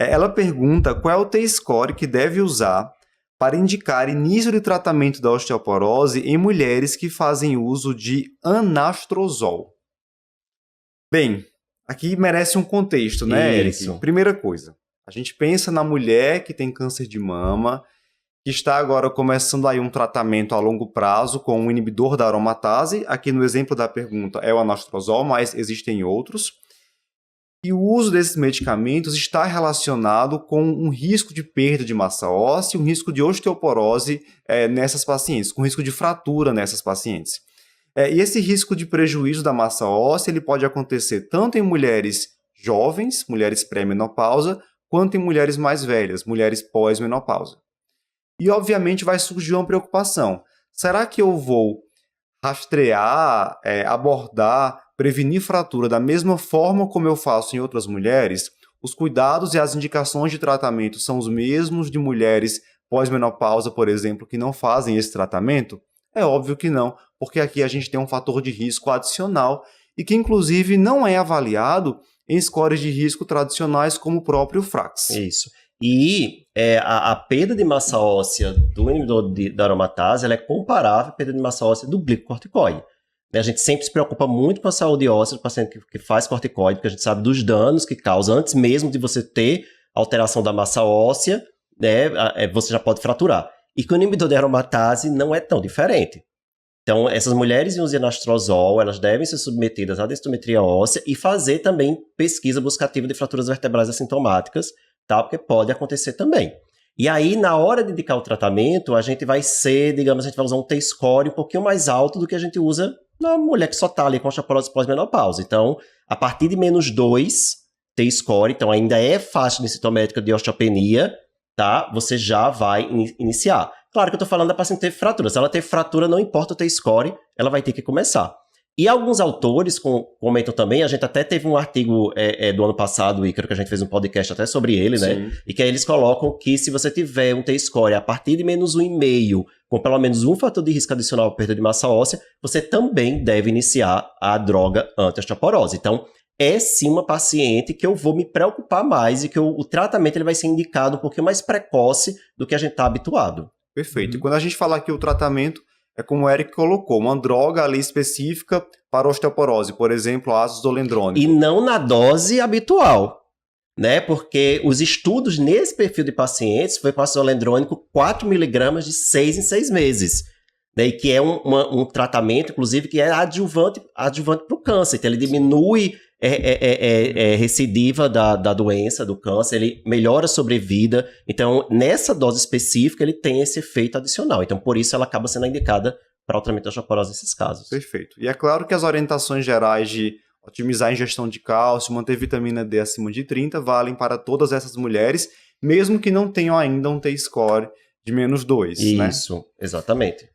Ela pergunta qual é o T-score que deve usar para indicar início de tratamento da osteoporose em mulheres que fazem uso de anastrozol. Bem, aqui merece um contexto, né, Eric? Primeira coisa, a gente pensa na mulher que tem câncer de mama, que está agora começando aí um tratamento a longo prazo com um inibidor da aromatase. Aqui no exemplo da pergunta é o anastrozol, mas existem outros. E o uso desses medicamentos está relacionado com um risco de perda de massa óssea, um risco de osteoporose nessas pacientes, com risco de fratura nessas pacientes. E esse risco de prejuízo da massa óssea ele pode acontecer tanto em mulheres jovens, mulheres pré-menopausa, quanto em mulheres mais velhas, mulheres pós-menopausa. E, obviamente, vai surgir uma preocupação. Será que eu vou rastrear, abordar, prevenir fratura da mesma forma como eu faço em outras mulheres? Os cuidados e as indicações de tratamento são os mesmos de mulheres pós-menopausa, por exemplo, que não fazem esse tratamento? É óbvio que não, porque aqui a gente tem um fator de risco adicional e que, inclusive, não é avaliado em scores de risco tradicionais como o próprio FRAX. Isso. E a perda de massa óssea do inibidor da aromatase ela é comparável à perda de massa óssea do glicocorticoide. A gente sempre se preocupa muito com a saúde óssea do paciente que faz corticoide, porque a gente sabe dos danos que causa. Antes mesmo de você ter alteração da massa óssea, né, você já pode fraturar. E com o inibidor da aromatase não é tão diferente. Então, essas mulheres em uso de anastrozol, elas devem ser submetidas à densitometria óssea e fazer também pesquisa buscativa de fraturas vertebrais assintomáticas, tá? Porque pode acontecer também. E aí, na hora de indicar o tratamento, a gente vai usar um T-score um pouquinho mais alto do que a gente usa na mulher que só está ali com osteoporose pós-menopausa. Então, a partir de -2 T-score, então ainda é faixa densitométrica de osteopenia, tá? Você já vai iniciar. Claro que eu estou falando da paciente ter fratura. Se ela ter fratura, não importa o T-score, ela vai ter que começar. E alguns autores comentam também, a gente até teve um artigo do ano passado, Ícaro, que a gente fez um podcast até sobre ele, né? Sim. E que aí eles colocam que se você tiver um T-score a partir de -1,5, com pelo menos um fator de risco adicional à perda de massa óssea, você também deve iniciar a droga anti-osteoporose. Então, é sim uma paciente que eu vou me preocupar mais e que o tratamento ele vai ser indicado um pouquinho mais precoce do que a gente está habituado. Perfeito. E quando a gente fala aqui o tratamento, é como o Eric colocou, uma droga ali específica para osteoporose, por exemplo, ácido zolendrônico. E não na dose habitual, né? Porque os estudos nesse perfil de pacientes foi com ácido zolendrônico 4 mg de 6 em 6 meses. Né? E que é um tratamento, inclusive, que é adjuvante para o câncer. Então, ele diminui recidiva da doença, do câncer, ele melhora a sobrevida. Então, nessa dose específica, ele tem esse efeito adicional. Então, por isso, ela acaba sendo indicada para o tratamento da osteoporose nesses casos. Perfeito. E é claro que as orientações gerais de otimizar a ingestão de cálcio, manter vitamina D acima de 30, valem para todas essas mulheres, mesmo que não tenham ainda um T-score de -2, né? Isso, exatamente.